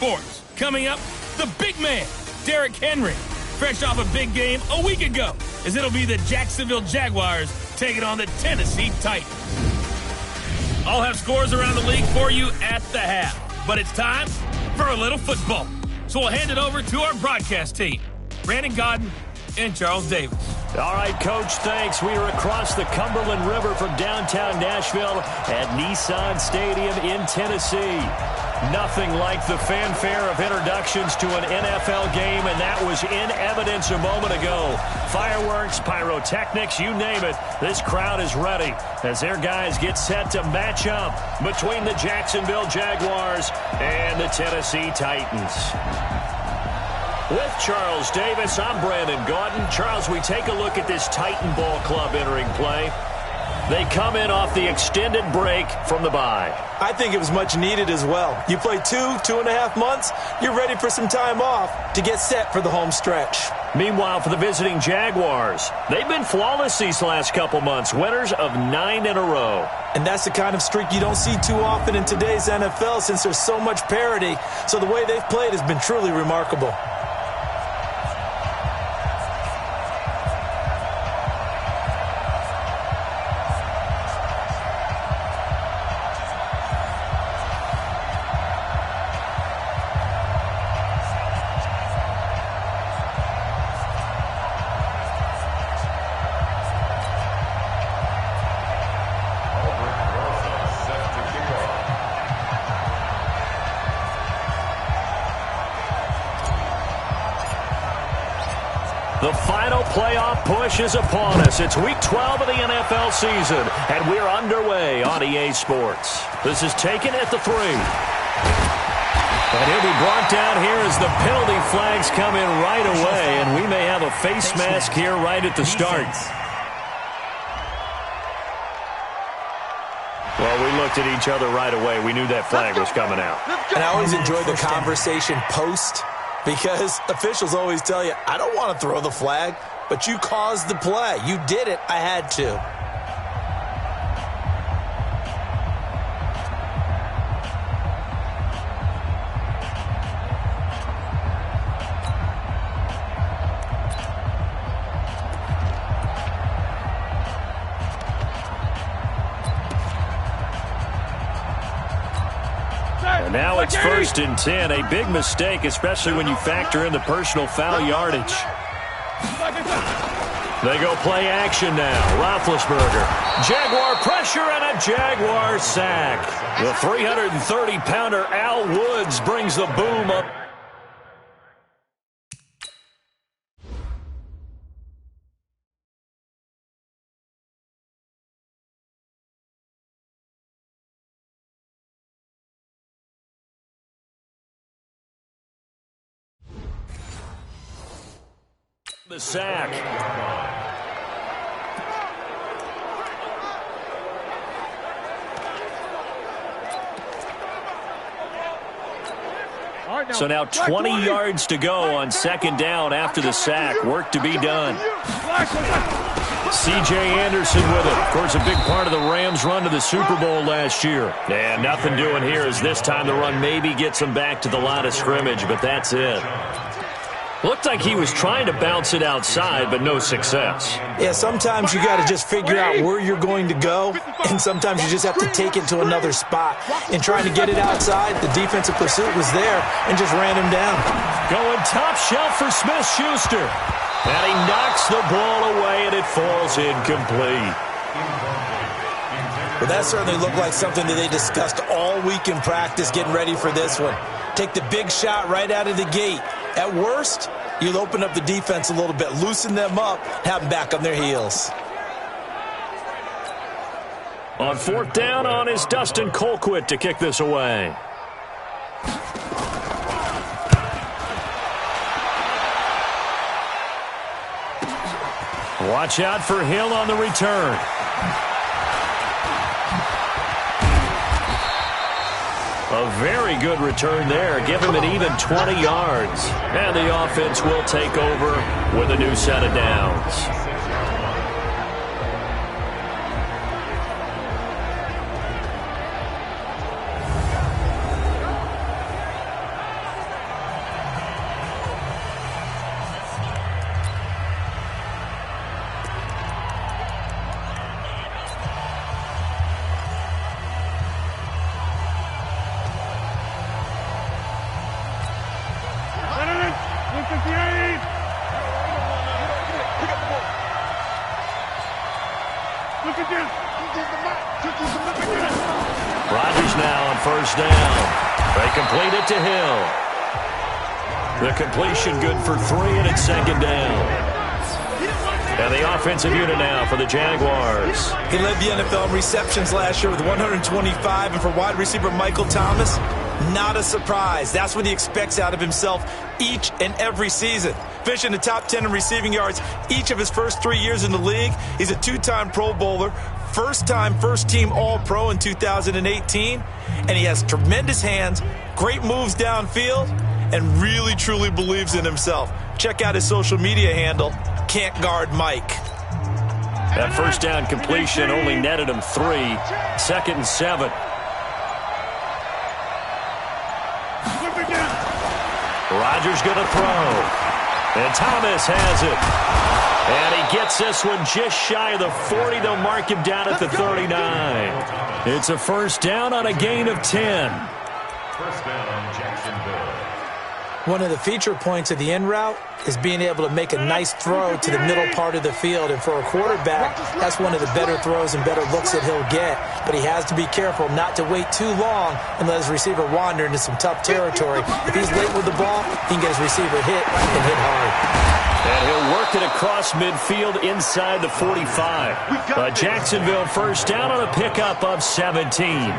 Sports. Coming up, the big man, Derrick Henry, fresh off a big game a week ago, as it'll be the Jacksonville Jaguars taking on the Tennessee Titans. I'll have scores around the league for you at the half, but it's time for a little football. So we'll hand it over to our broadcast team, Brandon Godden and Charles Davis. All right, Coach, thanks. We are across the Cumberland River from downtown Nashville at Nissan Stadium in Tennessee. Nothing like the fanfare of introductions to an NFL game, and that was in evidence a moment ago. Fireworks, pyrotechnics, you name it. This crowd is ready as their guys get set to match up between the Jacksonville Jaguars and the Tennessee Titans. With Charles Davis, I'm Brandon Gaudin. Charles, we take a look at this Titan Ball Club entering play. They come in off the extended break from the bye. I think it was much needed as well. You play 2.5 months, you're ready for some time off to get set for the home stretch. Meanwhile, for the visiting Jaguars, they've been flawless these last couple months, winners of 9 in a row. And that's the kind of streak you don't see too often in today's NFL since there's so much parity. So the way they've played has been truly remarkable. The final playoff push is upon us. It's Week 12 of the NFL season, and we're underway on EA Sports. This is taken at the 3. And he'll be brought down here as the penalty flags come in right away, and we may have a face mask here right at the start. Well, we looked at each other right away. We knew that flag was coming out. And I always enjoy the conversation post, because officials always tell you, I don't want to throw the flag, but you caused the play. You did it. I had to. Now it's 1st and 10, a big mistake, especially when you factor in the personal foul yardage. They go play action now. Roethlisberger. Jaguar pressure and a Jaguar sack. The 330-pounder Al Woods brings the boom up. The sack. So now 20 yards to go on 2nd down after the sack. Work to be done. C.J. Anderson with it. Of course, a big part of the Rams' run to the Super Bowl last year. And nothing doing here as this time the run maybe gets them back to the line of scrimmage, but that's it. Looked like he was trying to bounce it outside, but no success. Yeah, sometimes you got to just figure out where you're going to go, and sometimes you just have to take it to another spot. In trying to get it outside, the defensive pursuit was there and just ran him down. Going top shelf for Smith-Schuster. And he knocks the ball away, and it falls incomplete. Well, that certainly looked like something that they discussed all week in practice getting ready for this one. Take the big shot right out of the gate. At worst, you'll open up the defense a little bit, loosen them up, have them back on their heels. On 4th down on is Dustin Colquitt to kick this away. Watch out for Hill on the return. A very good return there. Give him an even 20 yards. And the offense will take over with a new set of downs. first down. They complete it to Hill. The completion good for 3, and it's second down. And the offensive unit now for the Jaguars. He led the NFL in receptions last year with 125, and for wide receiver Michael Thomas, not a surprise. That's what he expects out of himself each and every season. Finishing the top 10 in receiving yards each of his first 3 years in the league. He's a 2-time Pro Bowler, first-time first-team All-Pro in 2018, and he has tremendous hands, great moves downfield, and really, truly believes in himself. Check out his social media handle, Can't Guard Mike. That first down completion only netted him 3. Second and 7. Rodgers going to throw. And Thomas has it. And he gets this one just shy of the 40. They'll mark him down at the 39. It's a first down on a gain of 10. First down, Jacksonville. One of the feature points of the in route is being able to make a nice throw to the middle part of the field. And for a quarterback, that's one of the better throws and better looks that he'll get. But he has to be careful not to wait too long and let his receiver wander into some tough territory. If he's late with the ball, he can get his receiver hit and hit hard. And he'll work it across midfield inside the 45. Jacksonville first down on a pickup of 17.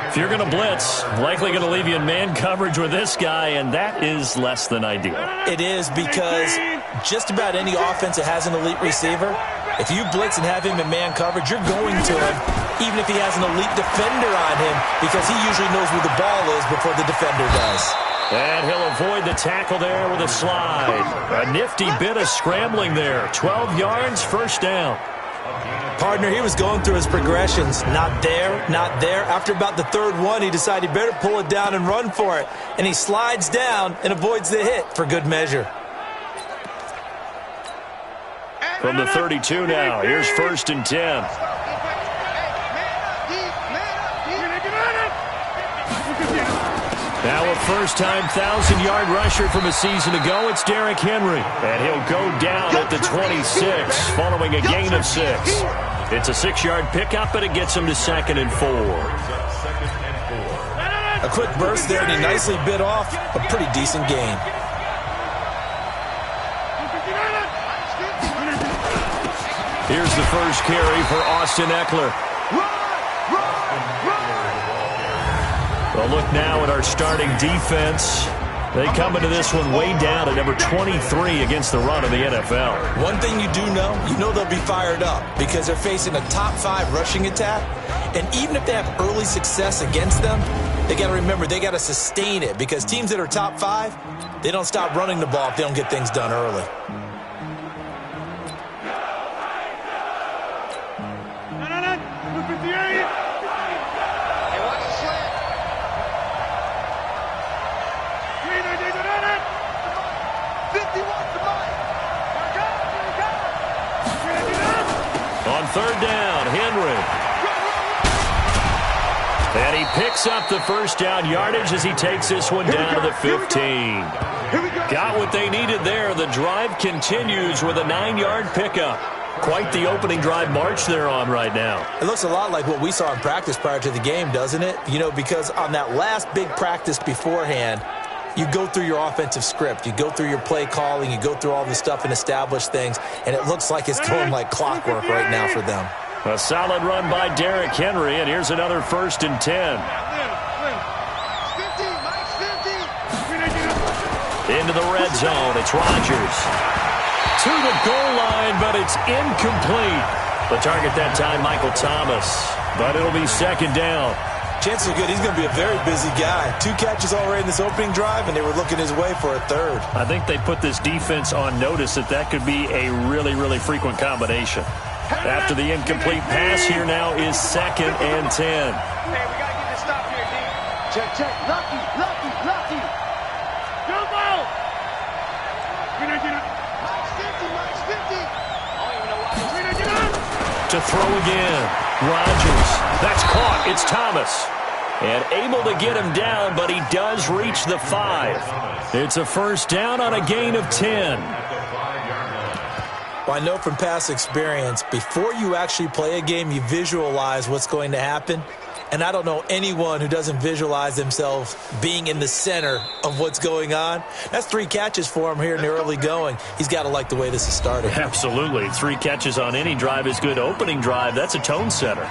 If you're going to blitz, likely going to leave you in man coverage with this guy, and that is less than ideal. It is, because just about any offense that has an elite receiver, if you blitz and have him in man coverage, you're going to him, even if he has an elite defender on him, because he usually knows where the ball is before the defender does. And he'll avoid the tackle there with a slide. A nifty bit of scrambling there. 12 yards, first down. Partner, he was going through his progressions. Not there, not there. After about the third one, he decided he better pull it down and run for it. And he slides down and avoids the hit for good measure. From the 32 now, here's first and 10. Now a first-time 1,000-yard rusher from a season ago, it's Derrick Henry. And he'll go down at the 26, following a gain of 6. It's a 6-yard pickup, and it gets him to 2nd and 4. A quick burst there, and he nicely bit off a pretty decent gain. Here's the first carry for Austin Eckler. Well, look now at our starting defense. They come into this one way down at number 23 against the run of the NFL. One thing you do know, they'll be fired up because they're facing a top 5 rushing attack. And even if they have early success against them, they got to remember they got to sustain it, because teams that are top 5, they don't stop running the ball if they don't get things done early. Third down, Henry. And he picks up the first down yardage as he takes this one down to the 15. Got what they needed there. The drive continues with a 9-yard pickup. Quite the opening drive march they're on right now. It looks a lot like what we saw in practice prior to the game, doesn't it? Because on that last big practice beforehand, you go through your offensive script. You go through your play calling. You go through all the stuff and establish things. And it looks like it's going like clockwork right now for them. A solid run by Derrick Henry, and here's another first and 10. Into the red zone, it's Rodgers. To the goal line, but it's incomplete. The target that time, Michael Thomas. But it'll be second down. Chances are good he's going to be a very busy guy. 2 catches already in this opening drive, and they were looking his way for a third. I think they put this defense on notice that could be a really, really frequent combination. After the incomplete pass, here now is second and 10. Hey, we got to get this stop here, D. Check. Lucky. Jump out. Mike's 50. To throw again. Rodgers. That's caught. It's Thomas. And able to get him down, but he does reach the 5. It's a first down on a gain of 10. Well, I know from past experience, before you actually play a game, you visualize what's going to happen. And I don't know anyone who doesn't visualize themselves being in the center of what's going on. That's 3 catches for him here in the early going. He's got to like the way this is starting. Absolutely. 3 catches on any drive is good. Opening drive, that's a tone setter.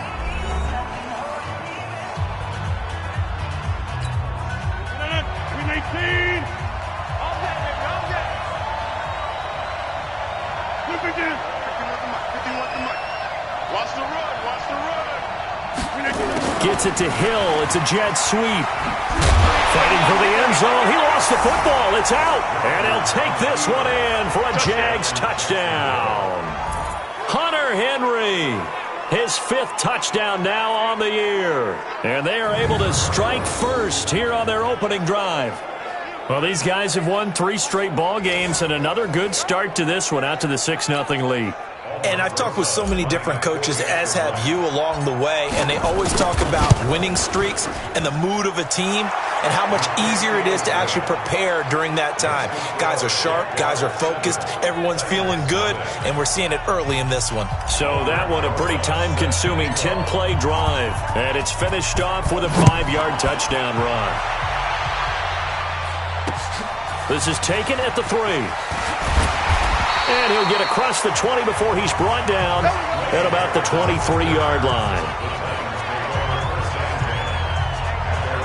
Gets it to Hill. It's a jet sweep. Fighting for the end zone. He lost the football. It's out. And he'll take this one in for a Jags touchdown. Hunter Henry. His 5th touchdown now on the year. And they are able to strike first here on their opening drive. Well, these guys have won 3 straight ball games and another good start to this one out to the 6-0 lead. And I've talked with so many different coaches, as have you, along the way, and they always talk about winning streaks and the mood of a team and how much easier it is to actually prepare during that time. Guys are sharp, guys are focused, everyone's feeling good, and we're seeing it early in this one. So that one a pretty time-consuming 10-play drive, and it's finished off with a 5-yard touchdown run. This is taken at the 3. And he'll get across the 20 before he's brought down at about the 23-yard line.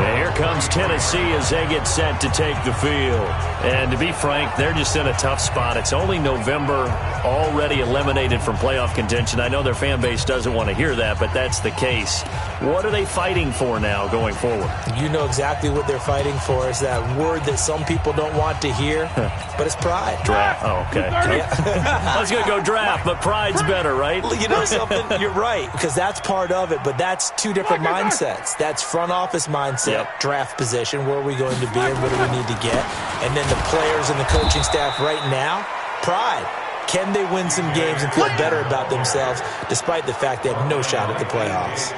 And here comes Tennessee as they get set to take the field. And to be frank, they're just in a tough spot. It's only November, already eliminated from playoff contention. I know their fan base doesn't want to hear that, but that's the case. What are they fighting for now going forward? You know exactly what they're fighting for. Is that word that some people don't want to hear, but it's pride. Draft. Oh, okay. I was going to go draft, but pride's better, right? You know something? You're right, because that's part of it, but that's 2 different mindsets. That's front office mindset, draft position, where are we going to be and what do we need to get? And then the players and the coaching staff right now, pride. Can they win some games and feel better about themselves despite the fact they have no shot at the playoffs?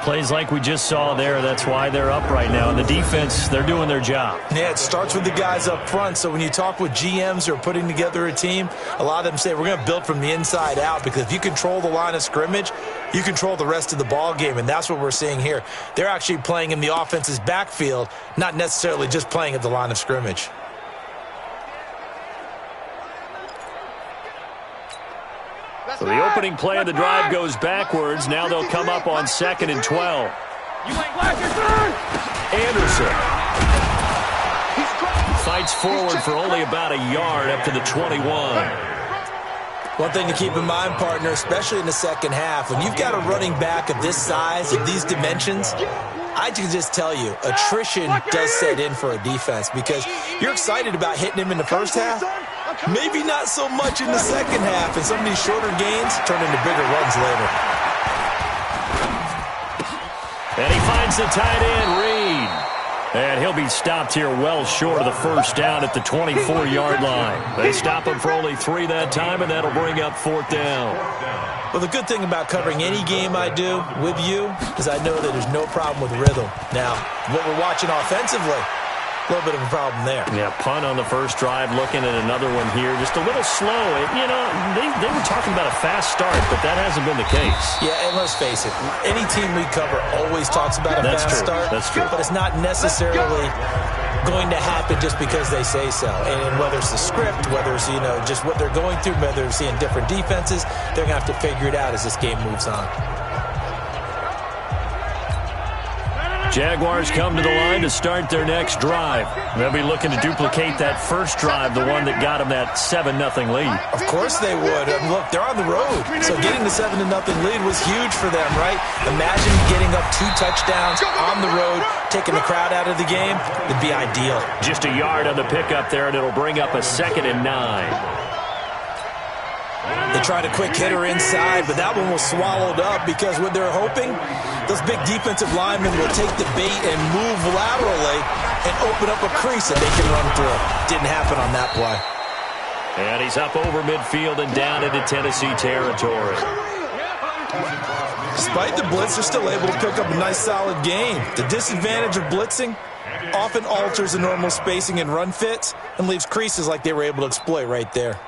Plays like we just saw there, that's why they're up right now. And the defense, they're doing their job. Yeah, it starts with the guys up front. So when you talk with GMs who are putting together a team, a lot of them say we're going to build from the inside out, because if you control the line of scrimmage, you control the rest of the ball game, and that's what we're seeing here. They're actually playing in the offense's backfield, not necessarily just playing at the line of scrimmage. So the opening play of the drive goes backwards. Now they'll come up on 2nd and 12. Anderson fights forward for only about a yard up to the 21. One thing to keep in mind, partner, especially in the second half, when you've got a running back of this size, of these dimensions, I can just tell you, attrition does set in for a defense, because you're excited about hitting him in the first half. Maybe not so much in the second half, and some of these shorter gains turn into bigger runs later. And he finds the tight end, Reed. And he'll be stopped here well short of the first down at the 24-yard line. They stop him for only 3 that time, and that'll bring up 4th down. Well, the good thing about covering any game I do with you is I know that there's no problem with rhythm. Now, what we're watching offensively, a little bit of a problem there. Yeah, punt on the first drive, looking at another one here. Just a little slow. You know, they were talking about a fast start, but that hasn't been the case. Yeah, and let's face it, any team we cover always talks about a fast start. That's true. But it's not necessarily going to happen just because they say so. And whether it's the script, whether it's, you know, just what they're going through, whether they're seeing different defenses, they're going to have to figure it out as this game moves on. Jaguars come to the line to start their next drive. They'll be looking to duplicate that first drive, the one that got them that 7-0 lead. Of course they would. Look, they're on the road. So getting the 7-0 lead was huge for them, right? Imagine getting up 2 touchdowns on the road, taking the crowd out of the game. It'd be ideal. Just a yard on the pickup there, and it'll bring up a 2nd and 9. They tried a quick hitter inside, but that one was swallowed up because what they're hoping, those big defensive linemen will take the bait and move laterally and open up a crease that they can run through. Didn't happen on that play. And he's up over midfield and down into Tennessee territory. Despite the blitz, they're still able to pick up a nice solid gain. The disadvantage of blitzing often alters the normal spacing and run fits and leaves creases like they were able to exploit right there.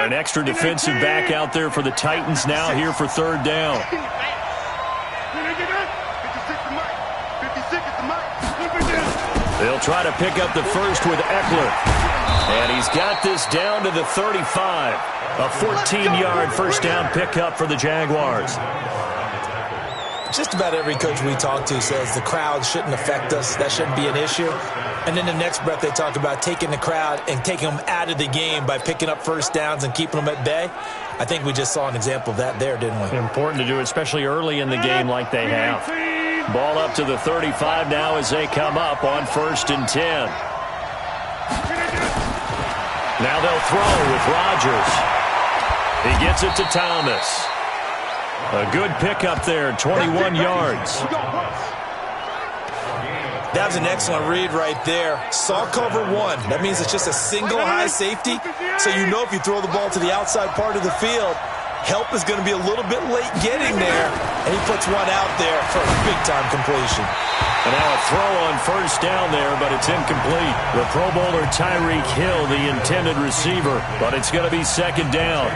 An extra defensive back out there for the Titans now here for third down. They'll try to pick up the first with Eckler. And he's got this down to the 35. A 14-yard first down pickup for the Jaguars. Just about every coach we talk to says the crowd shouldn't affect us. That shouldn't be an issue. And then the next breath they talk about taking the crowd and taking them out of the game by picking up first downs and keeping them at bay. I think we just saw an example of that there, didn't we? Important to do, especially early in the game like they have. Ball up to the 35 now as they come up on 1st and 10. Now they'll throw with Rodgers. He gets it to Thomas. A good pickup there, 21 yards. That was an excellent read right there. Saw cover one. That means it's just a single high safety. So you know if you throw the ball to the outside part of the field, help is going to be a little bit late getting there. And he puts one out there for a big-time completion. And now a throw on first down there, but it's incomplete. The Pro Bowler Tyreek Hill, the intended receiver, but it's going to be second down.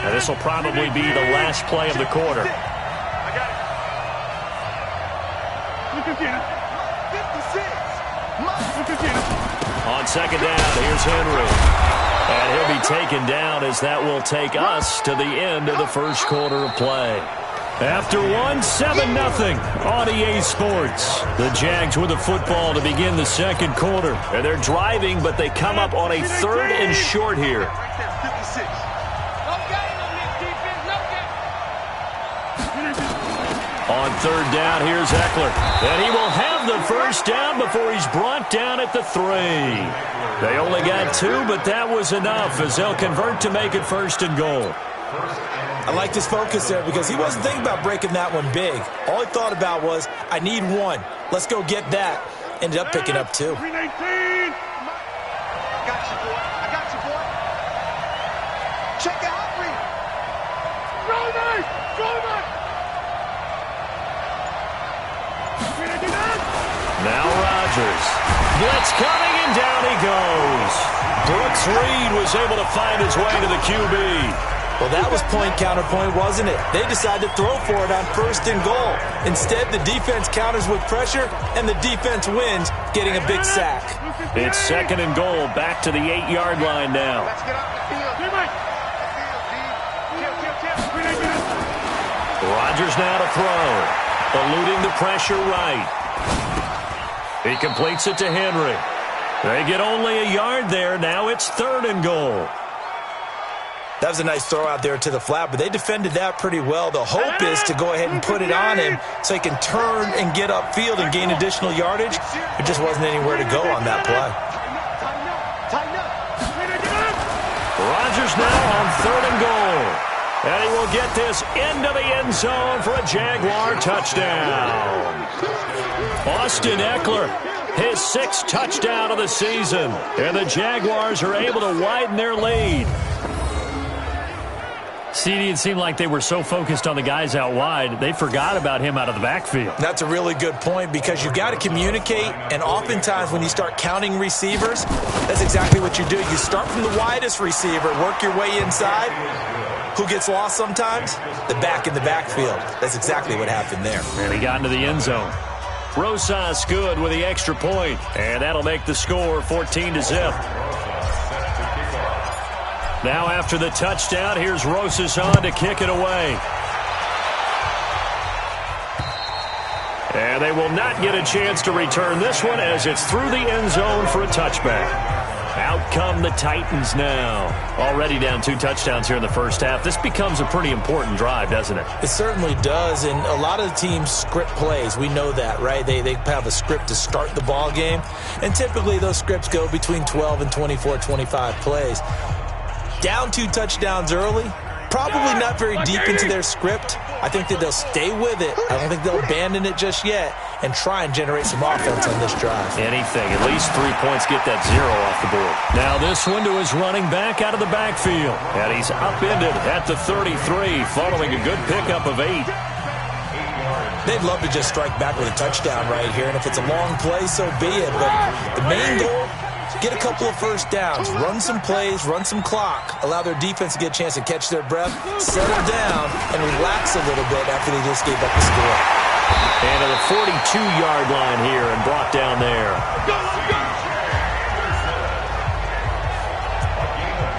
Now this will probably be the last play of the quarter. On second down, here's Henry. And he'll be taken down as that will take us to the end of the first quarter of play. After one, 7-0 on EA Sports. The Jags with the football to begin the second quarter. And they're driving, but they come up on a 3rd and short here. On 3rd down, here's Eckler. And he will have the first down before he's brought down at the 3. They only got 2, but that was enough as they'll convert to make it 1st and goal. I liked his focus there because he wasn't thinking about breaking that one big. All he thought about was, I need 1. Let's go get that. Ended up picking up 2. I got you, boy. I got you, boy. Check out, Reed. Now Rodgers. Blitz coming, and down he goes. Brooks Reed was able to find his way to the QB. Well, that was point-counterpoint, wasn't it? They decided to throw for it on 1st and goal. Instead, the defense counters with pressure, and the defense wins, getting a big sack. It's 2nd and goal, back to the 8-yard line now. Let's get off the field. Rodgers now to throw. Eluding the pressure right. He completes it to Henry. They get only a yard there. Now it's 3rd and goal. That was a nice throw out there to the flat, but they defended that pretty well. The hope is to go ahead and put it on him so he can turn and get upfield and gain additional yardage. There just wasn't anywhere to go on that play. Rodgers now on 3rd and goal. And he will get this into the end zone for a Jaguar touchdown. Austin Eckler, his 6th touchdown of the season. And the Jaguars are able to widen their lead. CD, it seemed like they were so focused on the guys out wide, they forgot about him out of the backfield. That's a really good point because you've got to communicate, and oftentimes when you start counting receivers, that's exactly what you do. You start from the widest receiver, work your way inside. Who gets lost sometimes? The back in the backfield. That's exactly what happened there. And he got into the end zone. Rosas good with the extra point, and that'll make the score 14-0. Now after the touchdown, here's Rosas on to kick it away. And they will not get a chance to return this one as it's through the end zone for a touchback. Out come the Titans now. Already down 2 touchdowns here in the first half. This becomes a pretty important drive, doesn't it? It certainly does, and a lot of the teams script plays. We know that, right? They have a script to start the ball game, and typically those scripts go between 12 and 24, 25 plays. Down 2 touchdowns early, probably not very deep into their script. I think that they'll stay with it. I don't think they'll abandon it just yet and try and generate some offense on this drive. Anything. At least 3 points, get that 0 off the board. Now this one to his running back out of the backfield. And he's upended at the 33 following a good pickup of 8. They'd love to just strike back with a touchdown right here, and if it's a long play, so be it. But the main goal, get a couple of first downs, run some plays, run some clock, allow their defense to get a chance to catch their breath, settle down, and relax a little bit after they just gave up the score. And to the 42-yard line here and brought down there.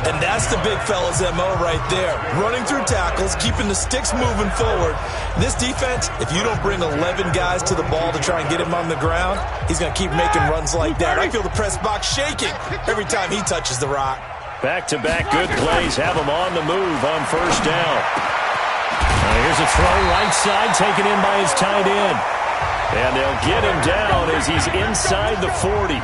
And that's the big fella's MO right there. Running through tackles, keeping the sticks moving forward. This defense, if you don't bring 11 guys to the ball to try and get him on the ground, he's going to keep making runs like that. I feel the press box shaking every time he touches the rock. Back-to-back good plays have him on the move on first down. Now here's a throw right side taken in by his tight end. And they'll get him down as he's inside the 40.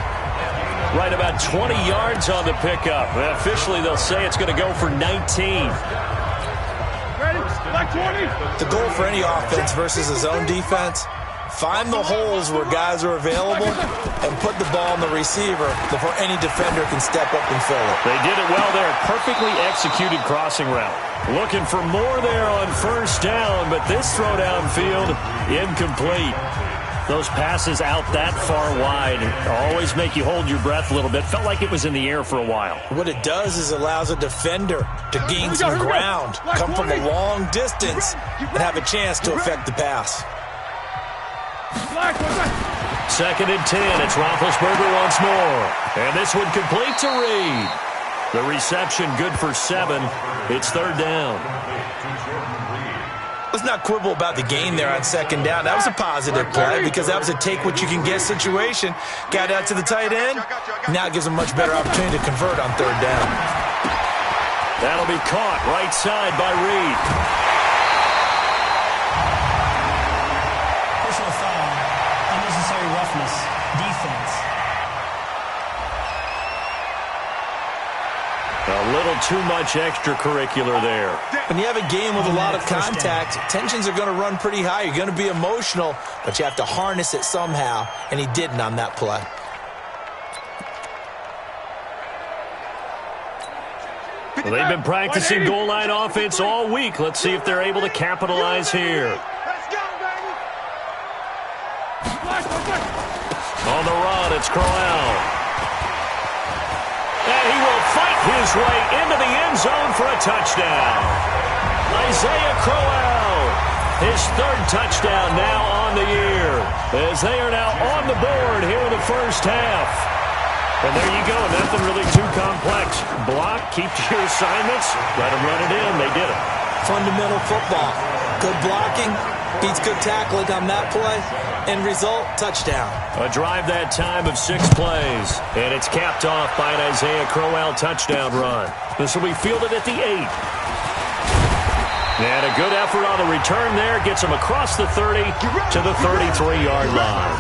Right about 20 yards on the pickup. And officially, they'll say it's going to go for 19. The goal for any offense versus his own defense, find the holes where guys are available and put the ball on the receiver before any defender can step up and fill it. They did it well there. Perfectly executed crossing route. Looking for more there on first down, but this throw downfield, incomplete. Those passes out that far wide always make you hold your breath a little bit. Felt like it was in the air for a while. What it does is allows a defender to gain some ground, come from a long distance, and have a chance to affect the pass. 2nd and 10. It's Roethlisberger once more. And this one complete to Reed. The reception good for 7. It's 3rd down. Let's not quibble about the gain there on 2nd down. That was a positive play because that was a take-what-you-can-get situation. Got out to the tight end. Now it gives them a much better opportunity to convert on 3rd down. That'll be caught right side by Reed. Personal foul. Unnecessary roughness. Defense. A little too much extracurricular there. When you have a game with a lot of contact, tensions are going to run pretty high. You're going to be emotional, but you have to harness it somehow, and he didn't on that play. Well, they've been practicing goal line offense all week. Let's see if they're able to capitalize here. On the run, it's Crowell. And he will fight his way into the end zone for a touchdown. Isaiah Crowell, his 3rd touchdown now on the year, as they are now on the board here in the first half. And there you go, nothing really too complex. Block, keep to your assignments, let them run it in. They did it. Fundamental football. Good blocking, beats good tackling on that play. End result, touchdown. A drive that time of 6 plays. And it's capped off by an Isaiah Crowell touchdown run. This will be fielded at the 8. And a good effort on the return there. Gets him across the 30 to the 33-yard line.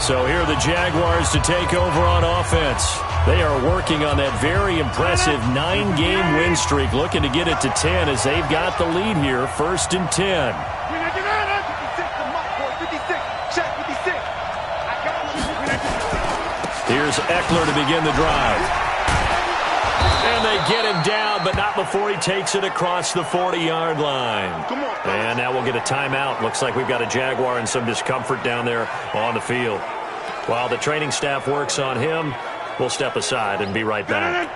So here are the Jaguars to take over on offense. They are working on that very impressive 9-game win streak, looking to get it to 10 as they've got the lead here, 1st and 10. Here's Eckler to begin the drive. And they get him down, but not before he takes it across the 40-yard line. And now we'll get a timeout. Looks like we've got a Jaguar in some discomfort down there on the field. While the training staff works on him, we'll step aside and be right back.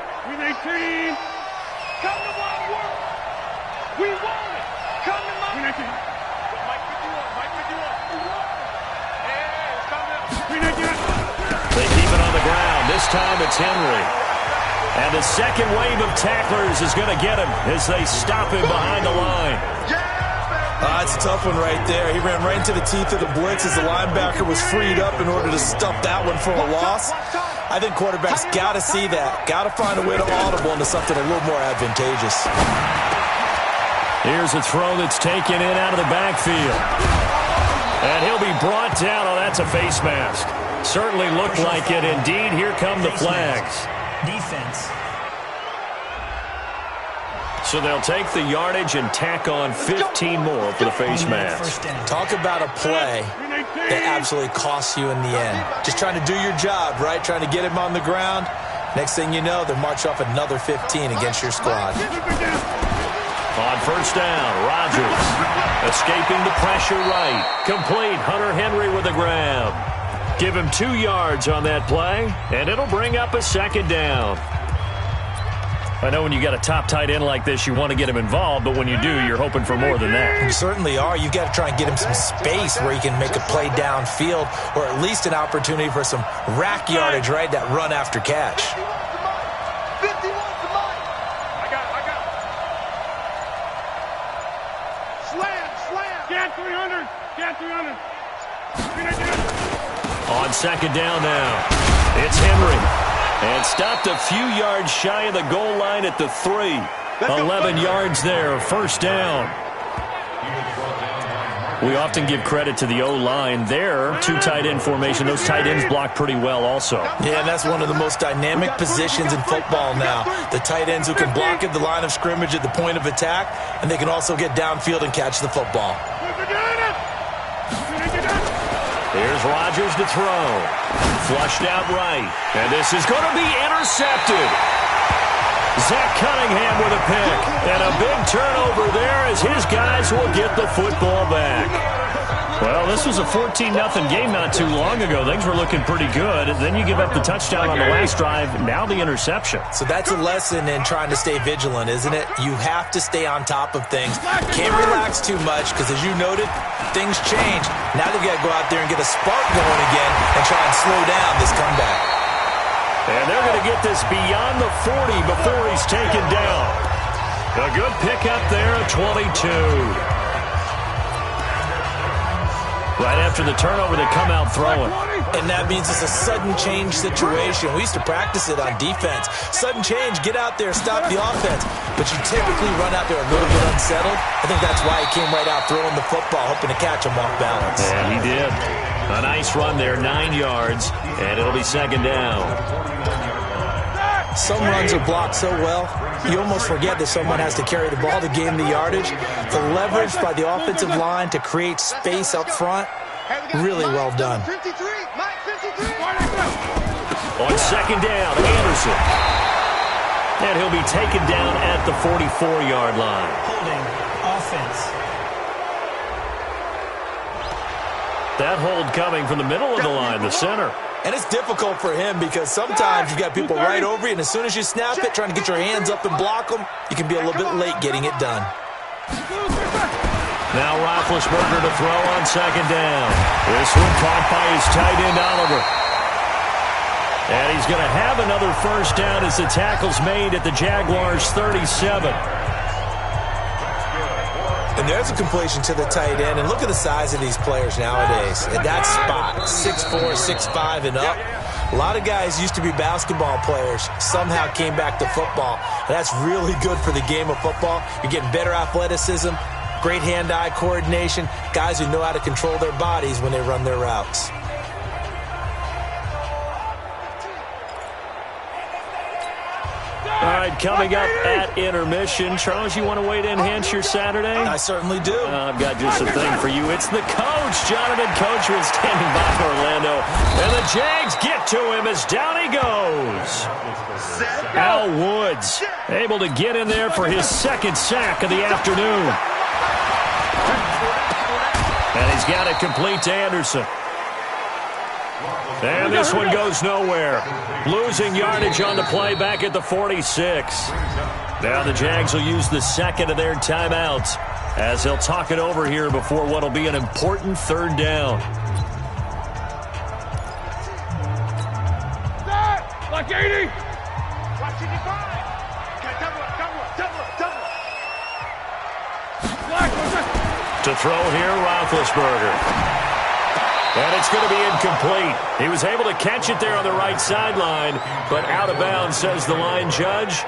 They keep it on the ground. This time it's Henry. And the second wave of tacklers is going to get him as they stop him behind the line. That's a tough one right there. He ran right into the teeth of the blitz as the linebacker was freed up in order to stuff that one for a loss. I think quarterbacks got to see that. Got to find a way to audible into something a little more advantageous. Here's a throw that's taken in out of the backfield. And he'll be brought down. Oh, that's a face mask. Certainly looked like it. Indeed, here come the flags. Defense. So they'll take the yardage and tack on 15 more for the face mask. Talk about a play that absolutely costs you in the end. Just trying to do your job, right? Trying to get him on the ground. Next thing you know, they march off another 15 against your squad. On first down, Rodgers escaping the pressure right. Complete. Hunter Henry with a grab. Give him 2 yards on that play, and it'll bring up a second down. I know when you got a top tight end like this, you want to get him involved, but when you do, you're hoping for more than that. You certainly are. You've got to try and get him some space where he can make a play downfield, or at least an opportunity for some rack yardage, right? That run after catch. 50 wants the mic. I got Slam. Get 300. Get 300. On second down now, it's Henry. And stopped a few yards shy of the goal line at the 3. 11 yards there, first down. We often give credit to the O-line there. 2 tight end formation. Those tight ends block pretty well also. Yeah, and that's one of the most dynamic positions in football now. The tight ends who can block at the line of scrimmage at the point of attack, and they can also get downfield and catch the football. Here's Rodgers to throw. Flushed out right. And this is going to be intercepted. Zach Cunningham with a pick. And a big turnover there as his guys will get the football back. Well, this was a 14-0 game not too long ago. Things were looking pretty good. Then you give up the touchdown on the last drive. Now the interception. So that's a lesson in trying to stay vigilant, isn't it? You have to stay on top of things. Can't relax too much because, as you noted, things change. Now they've got to go out there and get a spark going again and try and slow down this comeback. And they're going to get this beyond the 40 before he's taken down. A good pickup there at 22. Right after the turnover, they come out throwing. And that means it's a sudden change situation. We used to practice it on defense. Sudden change, get out there, stop the offense. But you typically run out there a little bit unsettled. I think that's why he came right out throwing the football, hoping to catch him off balance. And he did. A nice run there, 9 yards, and it'll be second down. Some runs are blocked so well, you almost forget that someone has to carry the ball to gain the yardage. The leverage by the offensive line to create space up front, really well done. 53. Mike 53. On second down, Anderson. And he'll be taken down at the 44-yard line. Holding. Offense. That hold coming from the middle of the line, the center. And it's difficult for him because sometimes you've got people right over you, and as soon as you snap it, trying to get your hands up and block them, you can be a little bit late getting it done. Now Roethlisberger to throw on second down. This one caught by his tight end, Oliver. And he's going to have another first down as the tackle's made at the Jaguars' 37. And there's a completion to the tight end. And look at the size of these players nowadays. At that spot, 6'4", 6'5", and up. A lot of guys used to be basketball players, somehow came back to football. And that's really good for the game of football. You're getting better athleticism, great hand-eye coordination, guys who know how to control their bodies when they run their routes. All right, coming up at intermission. Charles, you want to wait to enhance your Saturday? I certainly do. I've got just a thing for you. It's the coach, Jonathan Coachman, standing by for Orlando. And the Jags get to him as down he goes. Al Woods able to get in there for his second sack of the afternoon. And he's got it complete to Anderson. And this one goes nowhere. Losing yardage on the play back at the 46. Now the Jags will use the second of their timeouts as they'll talk it over here before what will be an important third down. Like 80. Watch 85. Okay, double it. To throw here, Roethlisberger. And it's going to be incomplete. He was able to catch it there on the right sideline, but out of bounds, says the line judge.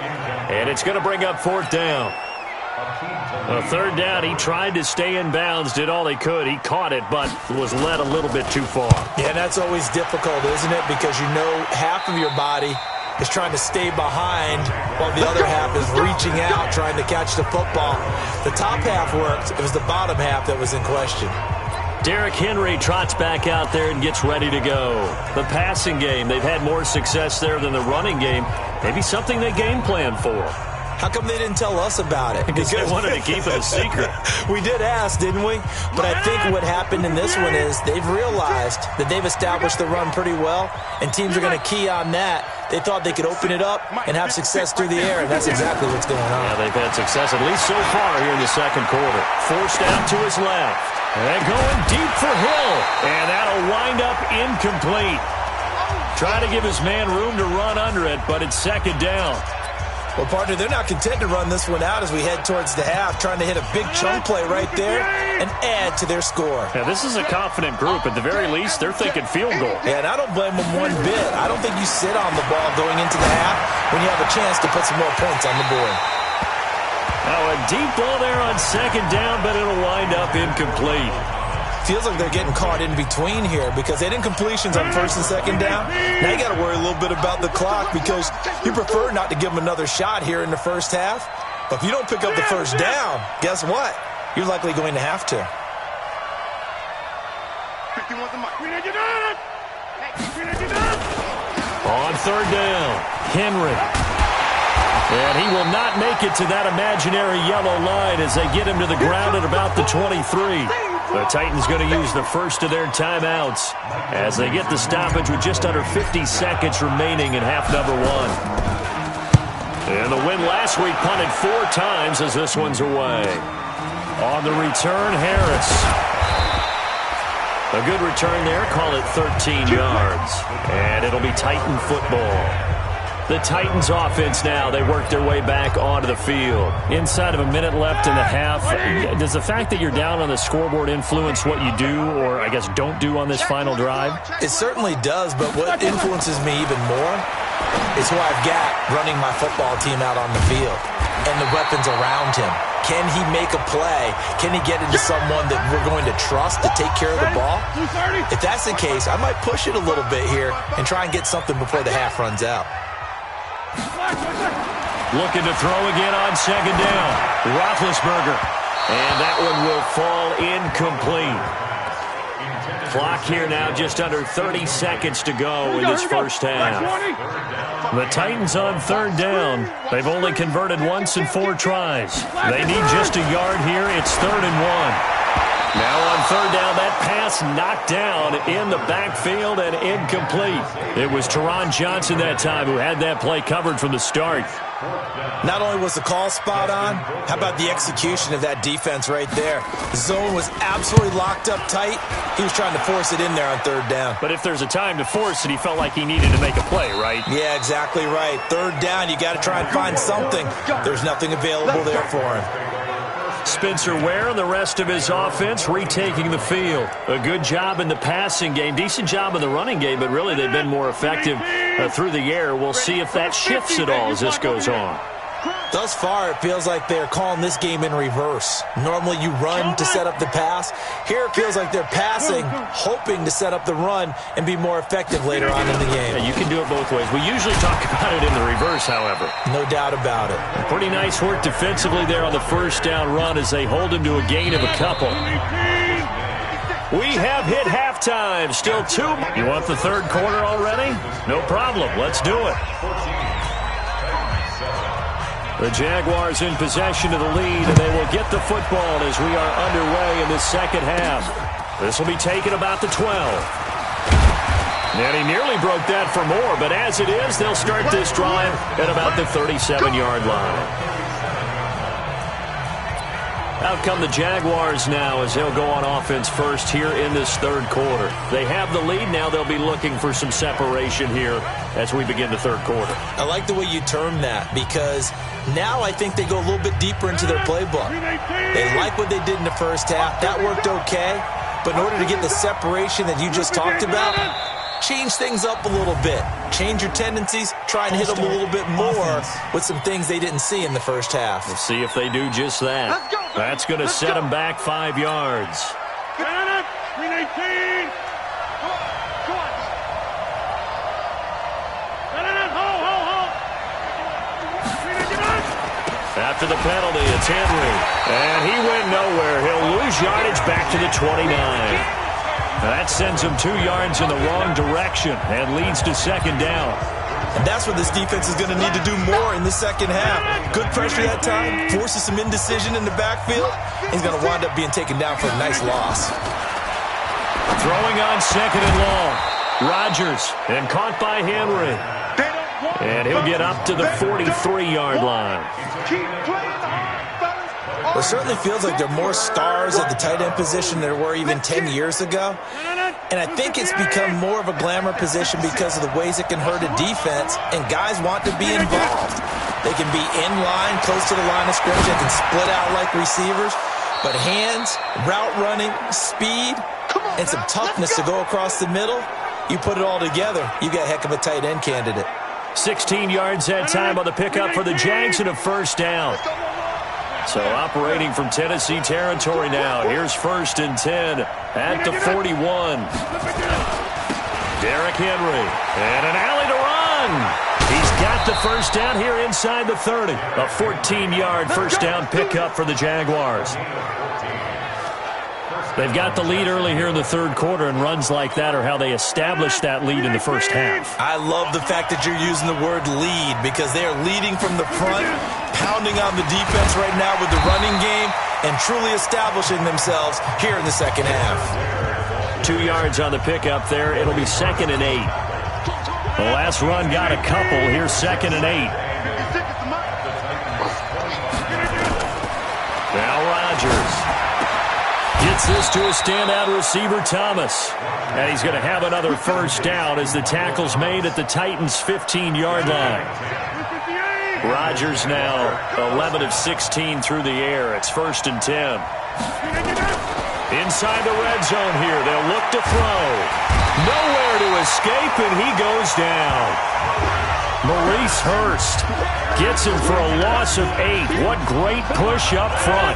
And it's going to bring up fourth down. A third down, he tried to stay in bounds, did all he could. He caught it, but was led a little bit too far. Yeah, that's always difficult, isn't it? Because you know half of your body is trying to stay behind while the other half is reaching out, trying to catch the football. The top half worked. It was the bottom half that was in question. Derrick Henry trots back out there and gets ready to go. The passing game, they've had more success there than the running game. Maybe something they game plan for. How come they didn't tell us about it? Because they wanted to keep it a secret. We did ask, didn't we? But I think what happened in this one is they've realized that they've established the run pretty well, and teams are going to key on that. They thought they could open it up and have success through the air, and that's exactly what's going on. Yeah, they've had success, at least so far here in the second quarter. Forced out to his left. And going deep for Hill. And that'll wind up incomplete. Trying to give his man room to run under it, but it's second down. Well, partner, they're not content to run this one out as we head towards the half, trying to hit a big chunk play right there and add to their score. Yeah, this is a confident group. At the very least, they're thinking field goal. Yeah, and I don't blame them one bit. I don't think you sit on the ball going into the half when you have a chance to put some more points on the board. Now a deep ball there on second down, but it'll wind up incomplete. Feels like they're getting caught in between here because they did incompletions on first and second down. Now you got to worry a little bit about the clock because you prefer not to give them another shot here in the first half. But if you don't pick up the first down, guess what? You're likely going to have to. On third down, Henry. And he will not make it to that imaginary yellow line as they get him to the ground at about the 23. The Titans going to use the first of their timeouts as they get the stoppage with just under 50 seconds remaining in half number one. And the win last week punted 4 times as this one's away. On the return, Harris. A good return there, call it 13 yards. And it'll be Titan football. The Titans offense now, they work their way back onto the field. Inside of a minute left in the half, does the fact that you're down on the scoreboard influence what you do or, I guess, don't do on this final drive? It certainly does, but what influences me even more is who I've got running my football team out on the field and the weapons around him. Can he make a play? Can he get into someone that we're going to trust to take care of the ball? If that's the case, I might push it a little bit here and try and get something before the half runs out. Looking to throw again on second down. Roethlisberger. And that one will fall incomplete. Clock here now just under 30 seconds to go in this first half. The Titans on third down. They've only converted once in 4 tries. They need just a yard here. It's 3rd and 1. Now on third down, that pass knocked down in the backfield and incomplete. It was Teron Johnson that time who had that play covered from the start. Not only was the call spot on, how about the execution of that defense right there? The zone was absolutely locked up tight. He was trying to force it in there on third down. But if there's a time to force it, he felt like he needed to make a play, right? Yeah, exactly right. Third down, you got to try and find something. There's nothing available there for him. Spencer Ware and the rest of his offense retaking the field. A good job in the passing game. Decent job in the running game, but really they've been more effective through the air. We'll see if that shifts at all as this goes on. Thus far, it feels like they're calling this game in reverse. Normally you run to set up the pass. Here it feels like they're passing, hoping to set up the run and be more effective later on in the game. Yeah, you can do it both ways. We usually talk about it in the reverse, however. No doubt about it. Pretty nice work defensively there on the first down run as they hold him to a gain of a couple. We have hit halftime. Still 2. You want the third quarter already? No problem. Let's do it. The Jaguars in possession of the lead, and they will get the football as we are underway in the second half. This will be taken about the 12. And he nearly broke that for more, but as it is, they'll start this drive at about the 37-yard line. Out come the Jaguars now as they'll go on offense first here in this third quarter. They have the lead. Now they'll be looking for some separation here as we begin the third quarter. I like the way you term that because now I think they go a little bit deeper into their playbook. They like what they did in the first half. That worked okay. But in order to get the separation that you just talked about, change things up a little bit. Change your tendencies. Try and hit them a little bit more with some things they didn't see in the first half. We'll see if they do just that. That's going to set them back 5 yards. After the penalty, it's Henry. And he went nowhere. He'll lose yardage back to the 29. That sends him 2 yards in the wrong direction and leads to second down. And that's what this defense is going to need to do more in the second half. Good pressure that time, forces some indecision in the backfield. He's going to wind up being taken down for a nice loss. Throwing on second and long. Rodgers, and caught by Henry. And he'll get up to the 43-yard line. Well, it certainly feels like there are more stars at the tight end position than there were even 10 years ago. And I think it's become more of a glamour position because of the ways it can hurt a defense, and guys want to be involved. They can be in line, close to the line of scrimmage. They can split out like receivers. But hands, route running, speed, and some toughness to go across the middle, you put it all together, you got a heck of a tight end candidate. 16 yards that time on the pickup for the Jags and a first down. So operating from Tennessee territory now. Here's 1st and 10 at the 41. Derrick Henry, and an alley to run. He's got the first down here inside the 30. A 14-yard first down pickup for the Jaguars. They've got the lead early here in the third quarter, and runs like that are how they establish that lead in the first half. I love the fact that you're using the word lead, because they are leading from the front, pounding on the defense right now with the running game, and truly establishing themselves here in the second half. 2 yards on the pickup there. It'll be 2nd and 8. The last run got a couple. Here's 2nd and 8. Now Rodgers gets this to a standout receiver, Thomas. And he's going to have another first down as the tackle's made at the Titans' 15-yard line. Rodgers now 11 of 16 through the air. It's 1st and 10. Inside the red zone here. They'll look to throw. Nowhere to escape, and he goes down. Maurice Hurst gets him for a loss of 8. What great push up front.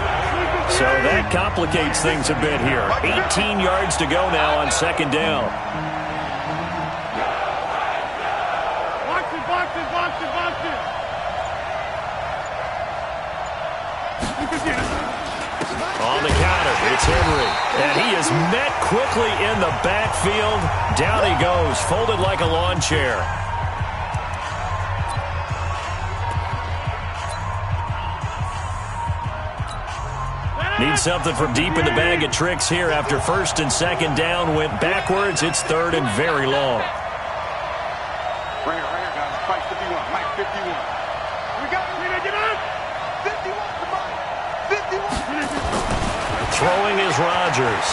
So that complicates things a bit here. 18 yards to go now on 2nd down. On the counter, it's Henry. And he is met quickly in the backfield. Down he goes, folded like a lawn chair. Need something from deep in the bag of tricks here after 1st and 2nd down. Went backwards. It's 3rd and very long. Right here, guys. Mike 51. Mike 51. We got it. Get up. 51. Come on. 51. Throwing is Rodgers.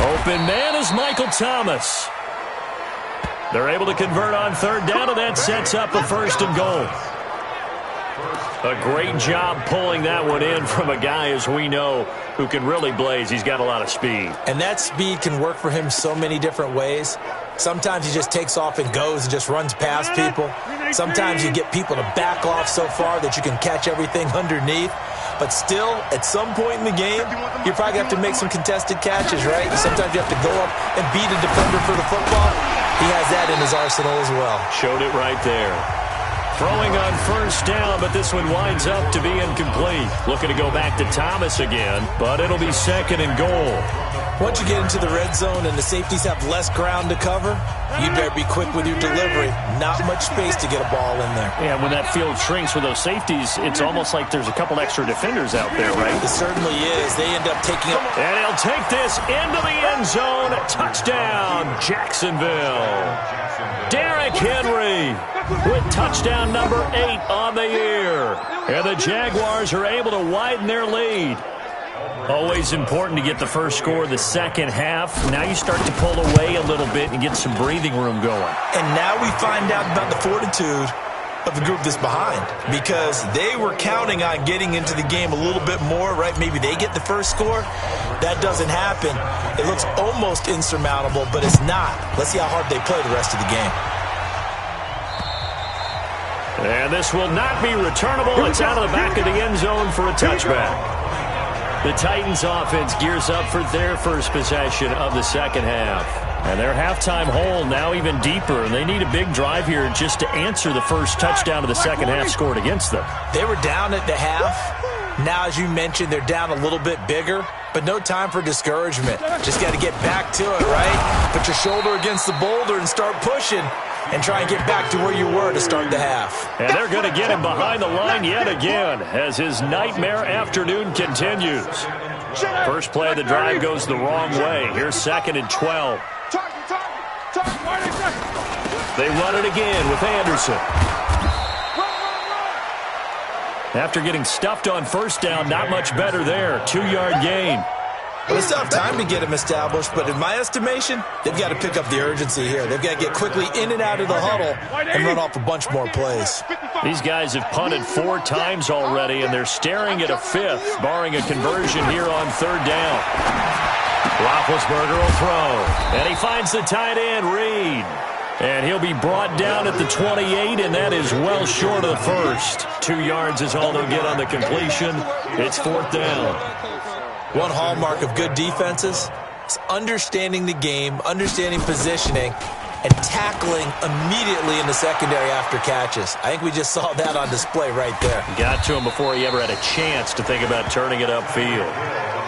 Open man is Michael Thomas. They're able to convert on 3rd down, and that sets up a 1st and goal. A great job pulling that one in from a guy, as we know, who can really blaze. He's got a lot of speed. And that speed can work for him so many different ways. Sometimes he just takes off and goes and just runs past people. Sometimes you get people to back off so far that you can catch everything underneath. But still, at some point in the game, you're probably going to have to make some contested catches, right? Sometimes you have to go up and beat a defender for the football. He has that in his arsenal as well. Showed it right there. Throwing on 1st down, but this one winds up to be incomplete. Looking to go back to Thomas again, but it'll be 2nd and goal. Once you get into the red zone and the safeties have less ground to cover, you better be quick with your delivery. Not much space to get a ball in there. Yeah, when that field shrinks with those safeties, it's almost like there's a couple extra defenders out there, right? It certainly is. They end up taking up. And he'll take this into the end zone. Touchdown, Jacksonville. Derrick Henry with touchdown number 8 on the year. And the Jaguars are able to widen their lead. Always important to get the first score of the second half. Now you start to pull away a little bit and get some breathing room going. And now we find out about the fortitude of the group that's behind, because they were counting on getting into the game a little bit more, right? Maybe they get the first score. That doesn't happen. It looks almost insurmountable, but it's not. Let's see how hard they play the rest of the game. And this will not be returnable. It's out of the back of the end zone for a touchback. The Titans offense gears up for their first possession of the second half. And their halftime hole now even deeper, and they need a big drive here just to answer the first touchdown of the second half scored against them. They were down at the half. Now, as you mentioned, they're down a little bit bigger. but no time for discouragement. Just got to get back to it, right? Put your shoulder against the boulder and start pushing and try and get back to where you were to start the half. And they're going to get him behind the line yet again as his nightmare afternoon continues. First play of the drive goes the wrong way. Here's 2nd and 12. They run it again with Anderson. After getting stuffed on first down, not much better there. 2-yard gain. Well, they still have time to get him established, but in my estimation, they've got to pick up the urgency here. They've got to get quickly in and out of the huddle and run off a bunch more plays. These guys have punted 4 times already, and they're staring at a 5th, barring a conversion here on 3rd down. Roethlisberger will throw, and he finds the tight end, Reed. And he'll be brought down at the 28, and that is well short of the first. 2 yards is all they'll get on the completion. It's 4th down. One hallmark of good defenses is understanding the game, understanding positioning, and tackling immediately in the secondary after catches. I think we just saw that on display right there. Got to him before he ever had a chance to think about turning it upfield.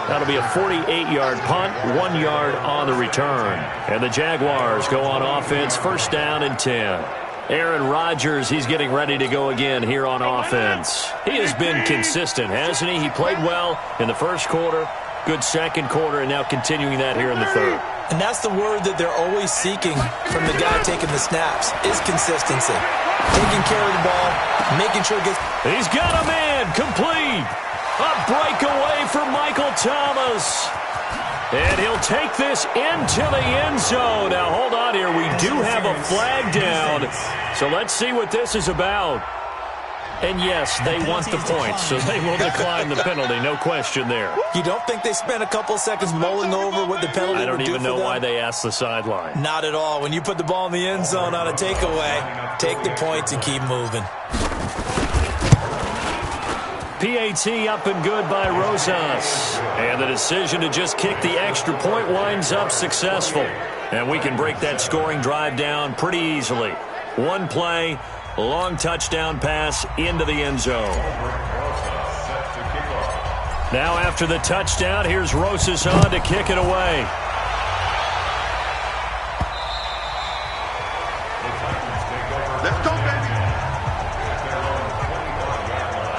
That'll be a 48-yard punt, 1 yard on the return. And the Jaguars go on offense, 1st down and 10. Aaron Rodgers, he's getting ready to go again here on offense. He has been consistent, hasn't he? He played well in the first quarter, good second quarter, and now continuing that here in the third. And that's the word that they're always seeking from the guy taking the snaps, is consistency. Taking care of the ball, making sure it gets... He's got a man, complete. A breakaway for Michael Thomas. And he'll take this into the end zone. Now, hold on here. We do have a flag down. So let's see what this is about. And, yes, they want the points, so they will decline the penalty. No question there. You don't think they spent a couple seconds mulling over what the penalty would do for them? I don't even know why they asked the sideline. Not at all. When you put the ball in the end zone on a takeaway, take the points and keep moving. PAT up and good by Rosas. And the decision to just kick the extra point winds up successful. And we can break that scoring drive down pretty easily. One play, long touchdown pass into the end zone. Now after the touchdown, here's Rosas on to kick it away. Let's go, baby.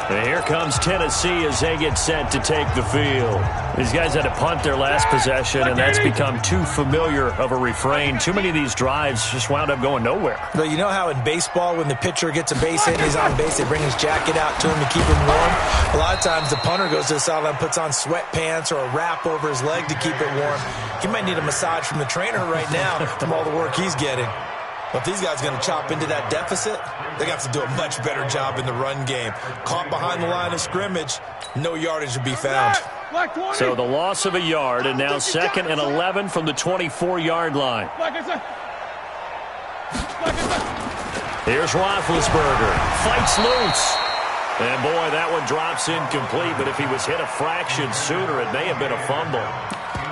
And here comes Tennessee as they get set to take the field. These guys had to punt their last possession, and that's become too familiar of a refrain. Too many of these drives just wound up going nowhere. But you know how in baseball, when the pitcher gets a base hit and he's on base, they bring his jacket out to him to keep him warm? A lot of times the punter goes to the sideline, puts on sweatpants or a wrap over his leg to keep it warm. He might need a massage from the trainer right now from all the work he's getting. But if these guys are going to chop into that deficit, they're going to have to do a much better job in the run game. Caught behind the line of scrimmage, no yardage to be found. So the loss of a yard, and now 2nd and 11 from the 24-yard line. Here's Roethlisberger. Fights loose. And, boy, that one drops incomplete, but if he was hit a fraction sooner, it may have been a fumble.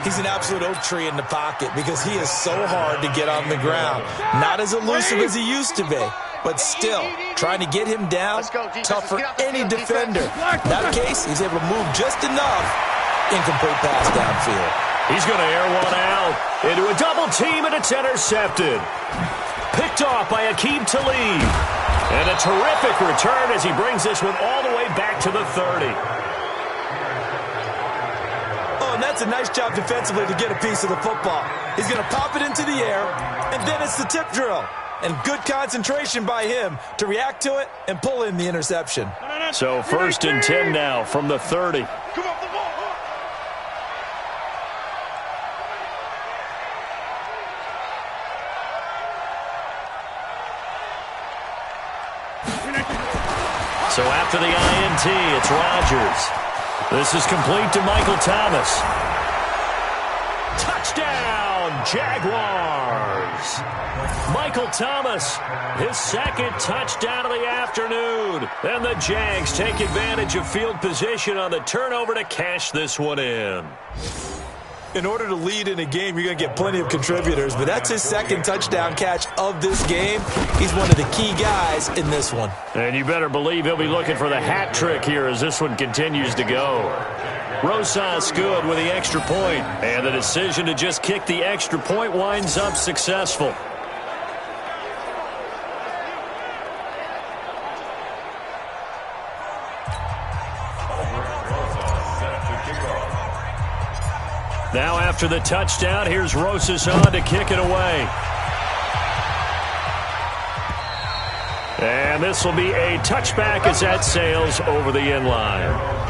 He's an absolute oak tree in the pocket because he is so hard to get on the ground. Not as elusive as he used to be, but still, trying to get him down, tough for any defender. In that case, he's able to move just enough. Incomplete pass downfield. He's going to air one out into a double team, and it's intercepted. Picked off by Aqib Talib. And a terrific return as he brings this one all the way back to the 30. And that's a nice job defensively to get a piece of the football. He's going to pop it into the air, and then it's the tip drill. And good concentration by him to react to it and pull in the interception. So 1st and 10 now from the 30. Come off the ball. So after the INT, it's Rodgers. This is complete to Michael Thomas. Touchdown, Jaguars. Michael Thomas, his 2nd touchdown of the afternoon. And the Jags take advantage of field position on the turnover to cash this one in. In order to lead in a game, you're going to get plenty of contributors, but that's his 2nd touchdown catch of this game. He's one of the key guys in this one. And you better believe he'll be looking for the hat trick here as this one continues to go. Rosas good with the extra point. And the decision to just kick the extra point winds up successful. Now after the touchdown, here's Rosas on to kick it away. And this will be a touchback as that sails over the end line.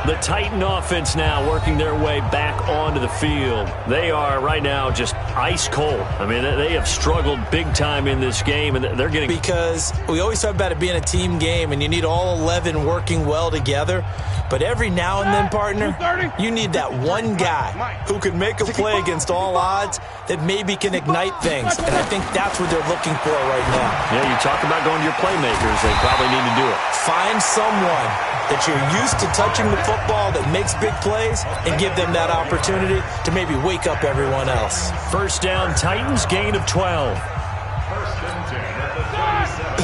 The Titan offense now working their way back onto the field. They are right now just ice cold. I mean, they have struggled big time in this game, and they're getting... Because we always talk about it being a team game, and you need all 11 working well together. But every now and then, partner, you need that one guy who can make a play against all odds that maybe can ignite things. And I think that's what they're looking for right now. Yeah, you talk about going to your playmakers. They probably need to do it. Find someone that you're used to touching the football that makes big plays and give them that opportunity to maybe wake up everyone else. First down, Titans, gain of 12.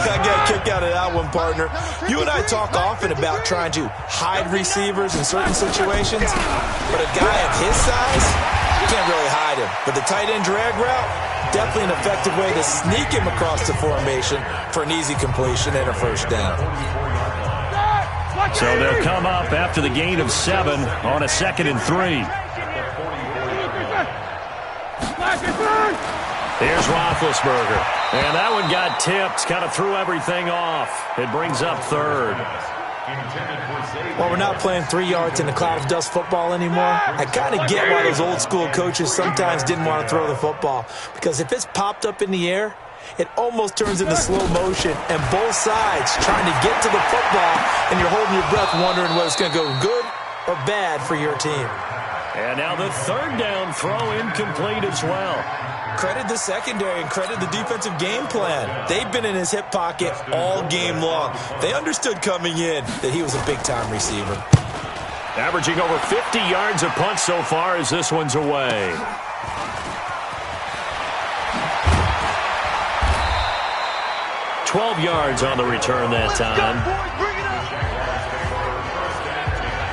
I got a kick out of that one, partner. You and I talk often about trying to hide receivers in certain situations, but a guy of his size, you can't really hide him. But the tight end drag route, definitely an effective way to sneak him across the formation for an easy completion and a first down. So they'll come up after the gain of 7 on a 2nd and 3. Here's Roethlisberger. And that one got tipped, kind of threw everything off. It brings up 3rd. Well, we're not playing 3 yards in a cloud of dust football anymore. I kind of get why those old school coaches sometimes didn't want to throw the football. Because if it's popped up in the air, it almost turns into slow motion, and both sides trying to get to the football, and you're holding your breath wondering whether it's going to go good or bad for your team. And now the 3rd down throw incomplete as well. Credit the secondary and credit the defensive game plan. They've been in his hip pocket all game long. They understood coming in that he was a big-time receiver. Averaging over 50 yards a punt so far as this one's away. $12 yards on the return that time.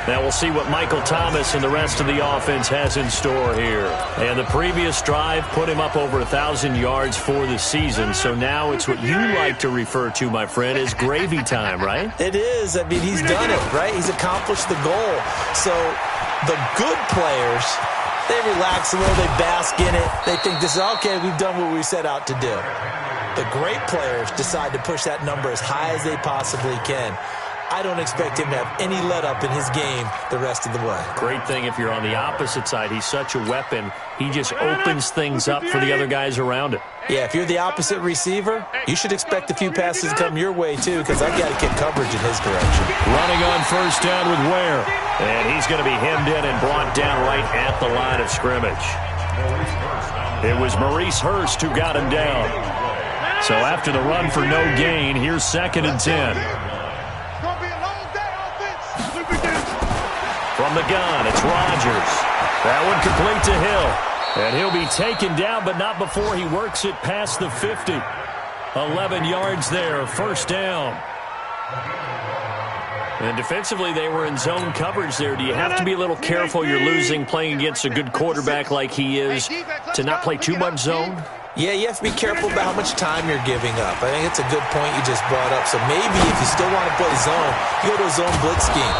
Now we'll see what Michael Thomas and the rest of the offense has in store here. And the previous drive put him up over 1,000 yards for the season. So now it's what you like to refer to, my friend, as gravy time, right? It is. I mean, he's done it, right? He's accomplished the goal. So the good players, they relax a little, they bask in it. They think this is, okay, we've done what we set out to do. The great players decide to push that number as high as they possibly can. I don't expect him to have any let-up in his game the rest of the way. Great thing if you're on the opposite side. He's such a weapon. He just opens things up for the other guys around him. Yeah, if you're the opposite receiver, you should expect a few passes to come your way, too, because I've got to get coverage in his direction. Running on first down with Ware. And he's going to be hemmed in and brought down right at the line of scrimmage. It was Maurice Hurst who got him down. So after the run for no gain, here's 2nd and 10. From the gun, it's Rodgers. That one complete to Hill. And he'll be taken down, but not before he works it past the 50. 11 yards there, first down. And defensively, they were in zone coverage there. Do you have to be a little careful? You're losing, playing against a good quarterback like he is, to not play too much zone? Yeah, you have to be careful about how much time you're giving up. I think it's a good point you just brought up. So maybe if you still want to play zone, you go to a zone blitz scheme.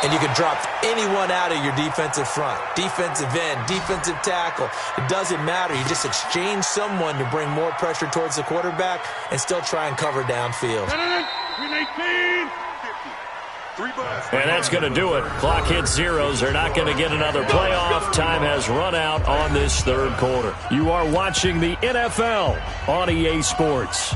And you can drop anyone out of your defensive front. Defensive end, defensive tackle. It doesn't matter. You just exchange someone to bring more pressure towards the quarterback and still try and cover downfield. And that's going to do it. Clock hits zeros. They're not going to get another playoff. Time has run out on this 3rd quarter. You are watching the NFL on EA Sports.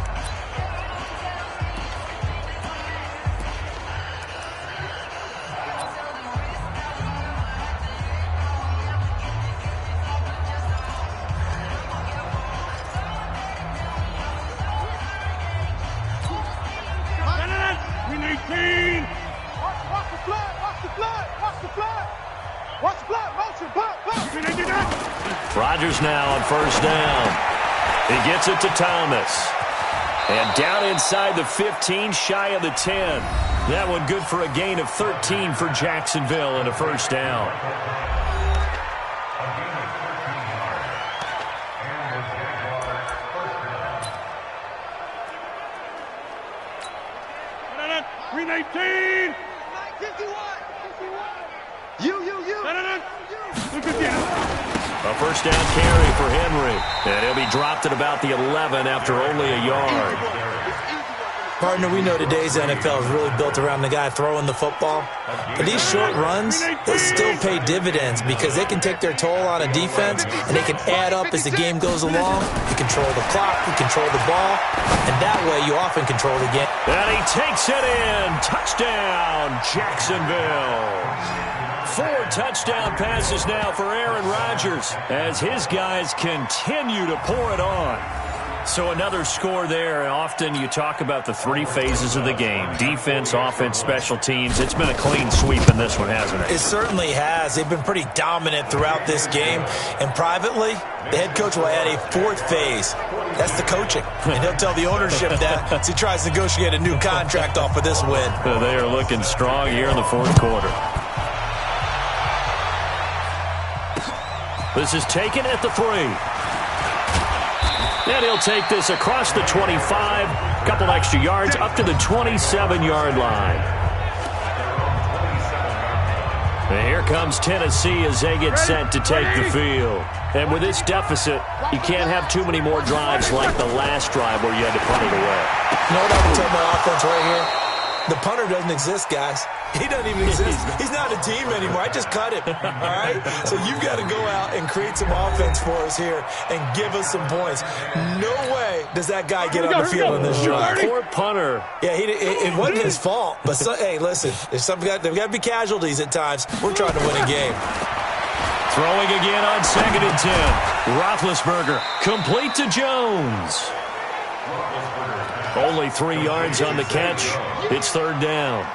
Rodgers now on first down. He gets it to Thomas. And down inside the 15, shy of the 10. That one good for a gain of 13 for Jacksonville and a first down. Green 18. A first down carry for Henry. And he'll be dropped at about the 11 after only a yard. Partner, we know today's NFL is really built around the guy throwing the football. But these short runs, they still pay dividends because they can take their toll on a defense and they can add up as the game goes along. You control the clock, you control the ball, and that way you often control the game. And he takes it in. Touchdown, Jacksonville. 4 touchdown passes now for Aaron Rodgers as his guys continue to pour it on. So another score there. Often you talk about the 3 phases of the game. Defense, offense, special teams. It's been a clean sweep in this one, hasn't it? It certainly has. They've been pretty dominant throughout this game. And privately, the head coach will add a 4th phase. That's the coaching. And he'll tell the ownership that as he tries to negotiate a new contract off of this win. They are looking strong here in the 4th quarter. This is taken at the 3. And he'll take this across the 25, a couple extra yards, up to the 27-yard line. And here comes Tennessee as they get set to take the field. And with this deficit, you can't have too many more drives like the last drive where you had to punt it away. You know what I can tell my offense right here? The punter doesn't exist, guys. He doesn't even exist. He's not a team anymore. I just cut him, all right? So you've got to go out and create some offense for us here and give us some points. No way does that guy get on the field in this drive. Poor punter. Yeah, it wasn't his fault. But, hey, listen, there's got to be casualties at times. We're trying to win a game. Throwing again on 2nd and 10. Roethlisberger complete to Jones. Only 3 yards on the catch. It's 3rd down.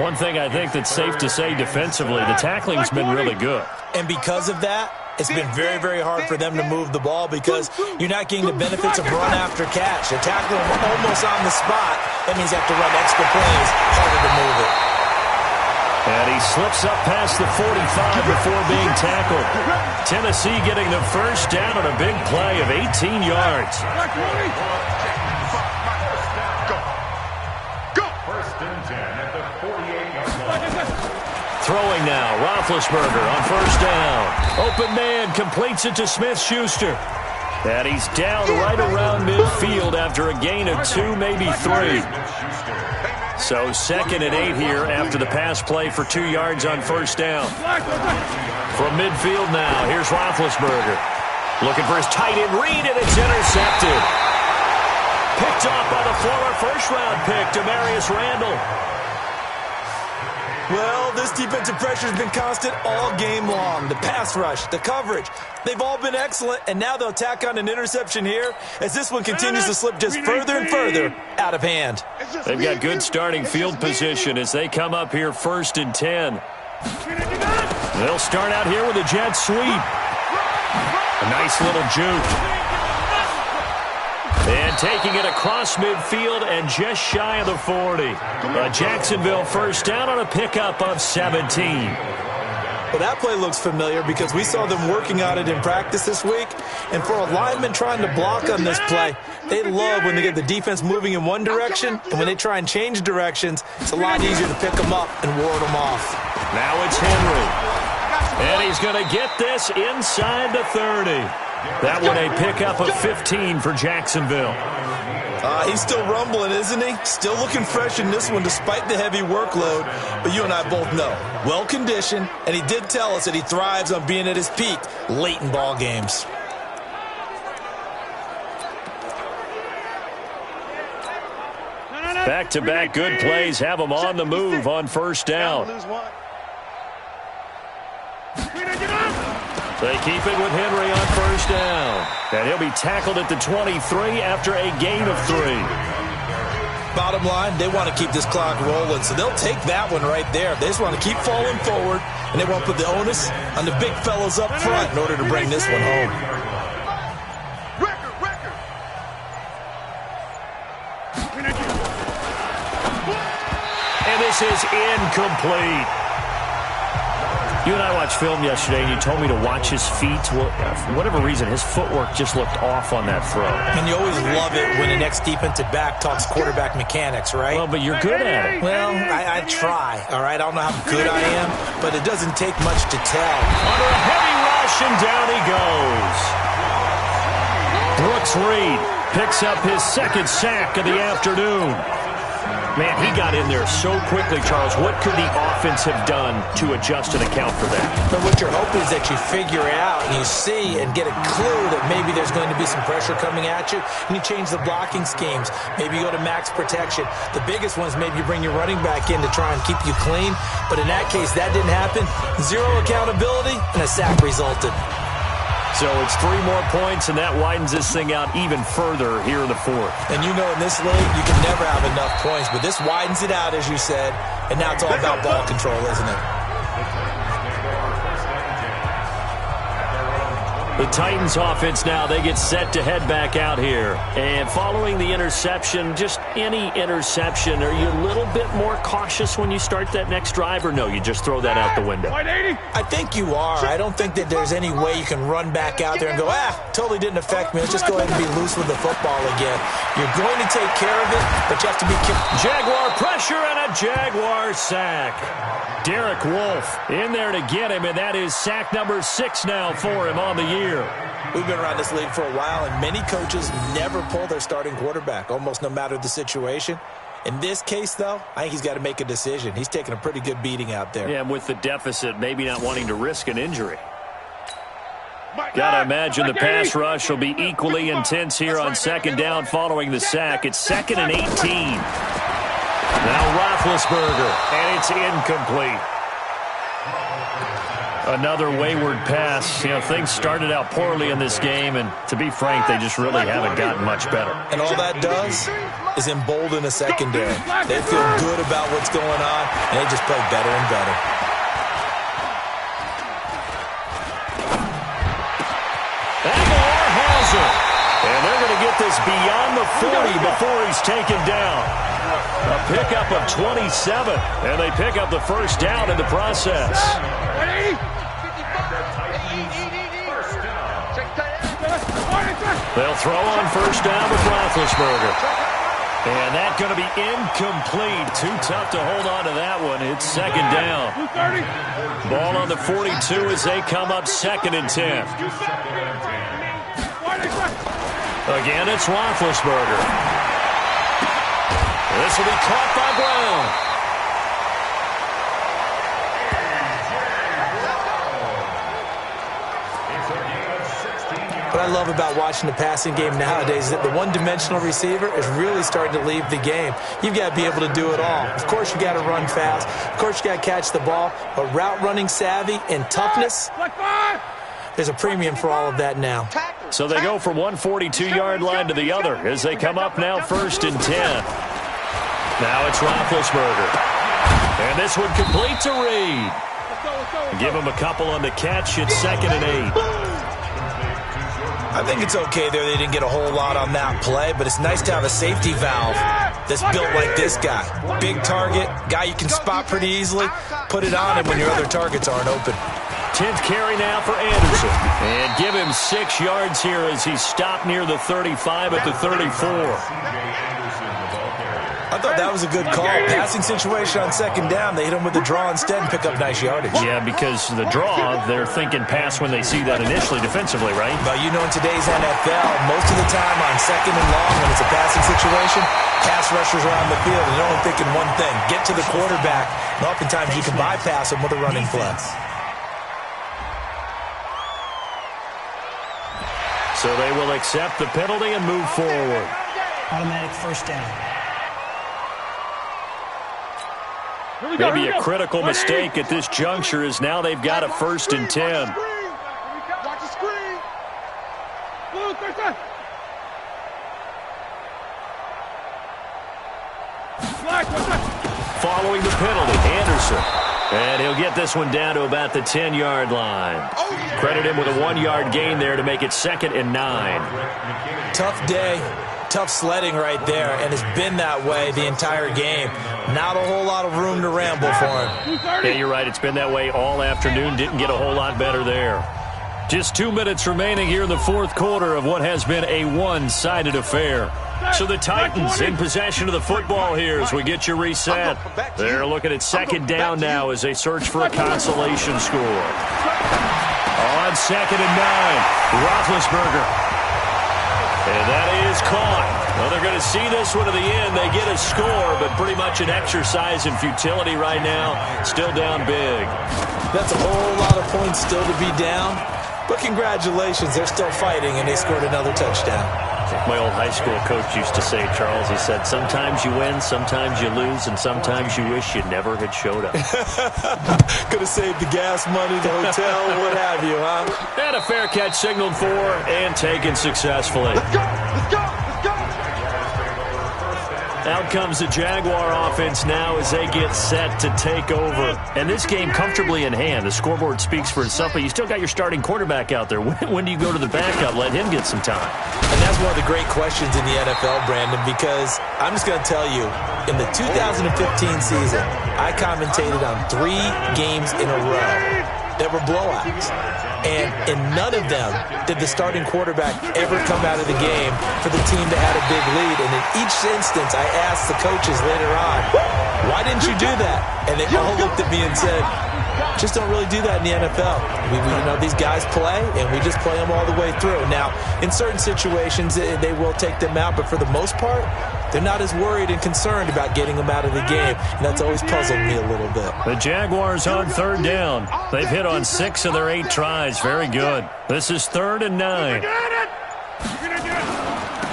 One thing I think that's safe to say defensively, the tackling's been really good. And because of that, it's been very, very hard for them to move the ball because you're not getting the benefits of run after catch. They're tackling them almost on the spot. That means they have to run extra plays, harder to move it. And he slips up past the 45 before being tackled. Tennessee getting the first down on a big play of 18 yards. Throwing now, Roethlisberger on 1st down. Open man completes it to Smith-Schuster. And he's down right around midfield after a gain of 2, maybe 3. So 2nd and 8 here after the pass play for 2 yards on 1st down. From midfield now, here's Roethlisberger. Looking for his tight end read, and it's intercepted. Picked off by the former first-round pick, Demarius Randall. Well, this defensive pressure has been constant all game long. The pass rush, the coverage, they've all been excellent, and now they'll tack on an interception here as this one continues to slip just further and further out of hand. They've got good starting field position as they come up here 1st and 10. They'll start out here with a jet sweep. A nice little juke. And taking it across midfield and just shy of the 40. A Jacksonville first down on a pickup of 17. Well, that play looks familiar because we saw them working on it in practice this week. And for a lineman trying to block on this play, they love when they get the defense moving in one direction. And when they try and change directions, it's a lot easier to pick them up and ward them off. Now it's Henry. And he's going to get this inside the 30. That one a pickup of 15 for Jacksonville. He's still rumbling, isn't he? Still looking fresh in this one despite the heavy workload. But you and I both know, well-conditioned, and he did tell us that he thrives on being at his peak late in ball games. Back-to-back good plays have him on the move on 1st down. They keep it with Henry on 1st down. And he'll be tackled at the 23 after a gain of 3. Bottom line, they want to keep this clock rolling, so they'll take that one right there. They just want to keep falling forward, and they want to put the onus on the big fellas up front in order to bring this one home. is incomplete. You and I watched film yesterday, and you told me to watch his feet. Well, for whatever reason, his footwork just looked off on that throw. And you always love it when the next defensive back talks quarterback mechanics, right? Well, but you're good at it. Well, I try, all right? I don't know how good I am, but it doesn't take much to tell. Under a heavy rush, and down he goes. Brooks Reed picks up his second sack of the afternoon. Man, he got in there so quickly, Charles. What could the offense have done to adjust and account for that? But what you're hoping is that you figure out and you see and get a clue that maybe there's going to be some pressure coming at you, and you change the blocking schemes. Maybe you go to max protection. The biggest one is maybe you bring your running back in to try and keep you clean. But in that case, that didn't happen. Zero accountability, and a sack resulted. So it's 3 more points, and that widens this thing out even further here in the fourth. And you know in this league, you can never have enough points, but this widens it out, as you said, and now it's all about ball control, isn't it? The Titans offense now, they get set to head back out here. And following the interception, just any interception, are you a little bit more cautious when you start that next drive, or no, you just throw that out the window? I think you are. I don't think that there's any way you can run back out there and go, totally didn't affect me. Let's just go ahead and be loose with the football again. You're going to take care of it, but you have to be careful. Jaguar pressure and a Jaguar sack. Derek Wolfe in there to get him, and that is sack number 6 now for him on the year. We've been around this league for a while, and many coaches never pull their starting quarterback, almost no matter the situation. In this case, though, I think he's got to make a decision. He's taking a pretty good beating out there. Yeah, and with the deficit, maybe not wanting to risk an injury. Got to imagine the pass rush will be equally intense here on second down following the sack. It's 2nd and 18. Now Roethlisberger, and it's incomplete. Another wayward pass. You know, things started out poorly in this game, and to be frank, they just really haven't gotten much better. And all that does is embolden a secondary. They feel good about what's going on, and they just play better and better. Aguilar has it. And they're going to get this beyond the 40 before he's taken down. A pickup of 27, and they pick up the first down in the process. They'll throw on first down with Roethlisberger. And that's going to be incomplete. Too tough to hold on to that one. It's second down. Ball on the 42 as they come up 2nd and 10. Again, it's Roethlisberger. This will be caught by Brown. What I love about watching the passing game nowadays is that the one-dimensional receiver is really starting to leave the game. You've got to be able to do it all. Of course, you got to run fast. Of course, you got to catch the ball. But route running savvy and toughness, there's a premium for all of that now. So they go from 142-yard line to the other as they come up now 1st and 10. Now it's Roethlisberger. And this one complete to Reed. Give him a couple on the catch. It's 2nd and 8. I think it's okay there. They didn't get a whole lot on that play, but it's nice to have a safety valve that's built like this guy. Big target, guy you can spot pretty easily. Put it on him when your other targets aren't open. 10th carry now for Anderson. And give him 6 yards here as he's stopped near the 35 at the 34. I thought that was a good call. Passing situation on second down. They hit him with the draw instead and pick up nice yardage. Yeah, because the draw, they're thinking pass when they see that initially defensively, right? But you know in today's NFL, most of the time on second and long when it's a passing situation, pass rushers are on the field and they're only thinking one thing, get to the quarterback. And oftentimes you can bypass them with a running play. So they will accept the penalty and move forward. Automatic first down. Maybe a critical mistake at this juncture is now they've got a 1st and 10. Watch the screen. Following the penalty, Anderson. And he'll get this one down to about the 10-yard line. Credit him with a 1-yard gain there to make it 2nd and 9. Tough day. Tough sledding right there, and it's been that way the entire game. Not a whole lot of room to ramble for him. Yeah, you're right. It's been that way all afternoon. Didn't get a whole lot better there. Just 2 minutes remaining here in the fourth quarter of what has been a one-sided affair. So the Titans in possession of the football here as we get you reset. They're looking at second down now as they search for a consolation score. On 2nd and 9, Roethlisberger. And that is caught. Well, they're going to see this one to the end. They get a score, but pretty much an exercise in futility right now. Still down big. That's a whole lot of points still to be down. But congratulations, they're still fighting, and they scored another touchdown. My old high school coach used to say, Charles, he said, sometimes you win, sometimes you lose, and sometimes you wish you never had showed up. Could have saved the gas money, the hotel, what have you, huh? And a fair catch signaled for and taken successfully. Let's go! Let's go! Let's go! Out comes the Jaguar offense now as they get set to take over. And this game comfortably in hand. The scoreboard speaks for itself, but you still got your starting quarterback out there. When do you go to the backup? Let him get some time. And that's one of the great questions in the NFL, Brandon, because I'm just going to tell you, in the 2015 season, I commentated on 3 games in a row that were blowouts. And in none of them did the starting quarterback ever come out of the game for the team that had a big lead. And in each instance, I asked the coaches later on, why didn't you do that? And they all looked at me and said, just don't really do that in the NFL. These guys play, and we just play them all the way through. Now, in certain situations, they will take them out, but for the most part, they're not as worried and concerned about getting them out of the game, and that's always puzzled me a little bit. The Jaguars on 3rd down. They've hit on 6 of their 8 tries. Very good. This is 3rd and 9.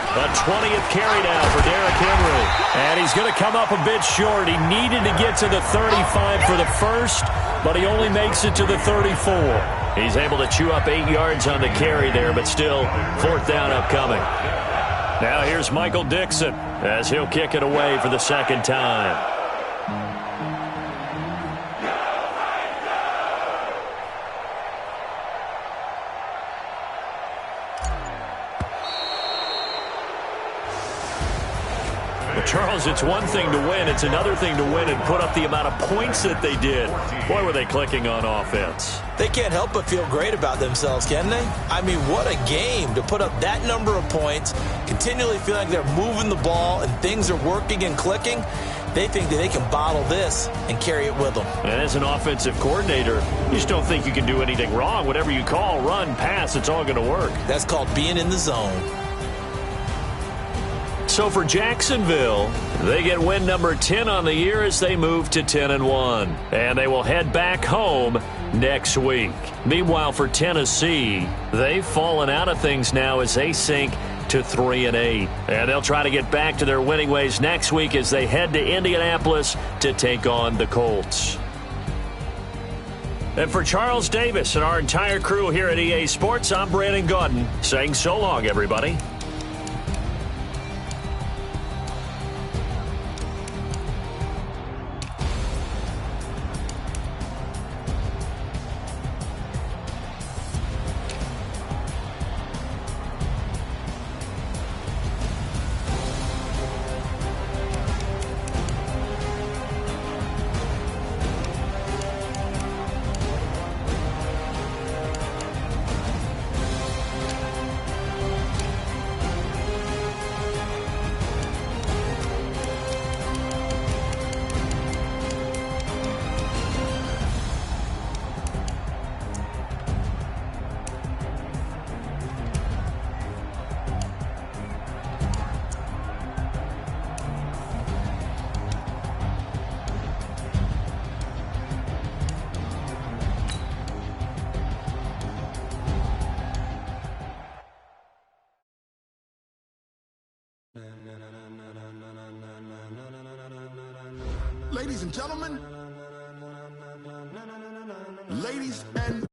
A 20th carry now for Derrick Henry. And he's going to come up a bit short. He needed to get to the 35 for the first, but he only makes it to the 34. He's able to chew up 8 yards on the carry there, but still 4th down upcoming. Now here's Michael Dixon as he'll kick it away for the 2nd time. Charles, it's one thing to win. It's another thing to win and put up the amount of points that they did. Boy, were they clicking on offense. They can't help but feel great about themselves, can they? I mean, what a game to put up that number of points, continually feel like they're moving the ball and things are working and clicking. They think that they can bottle this and carry it with them. And as an offensive coordinator, you just don't think you can do anything wrong. Whatever you call, run, pass, it's all going to work. That's called being in the zone. So for Jacksonville, they get win number 10 on the year as they move to 10-1. And they will head back home next week. Meanwhile, for Tennessee, they've fallen out of things now as they sink to 3-8. And they'll try to get back to their winning ways next week as they head to Indianapolis to take on the Colts. And for Charles Davis and our entire crew here at EA Sports, I'm Brandon Gaudin saying so long, everybody. Ladies and gentlemen, ladies and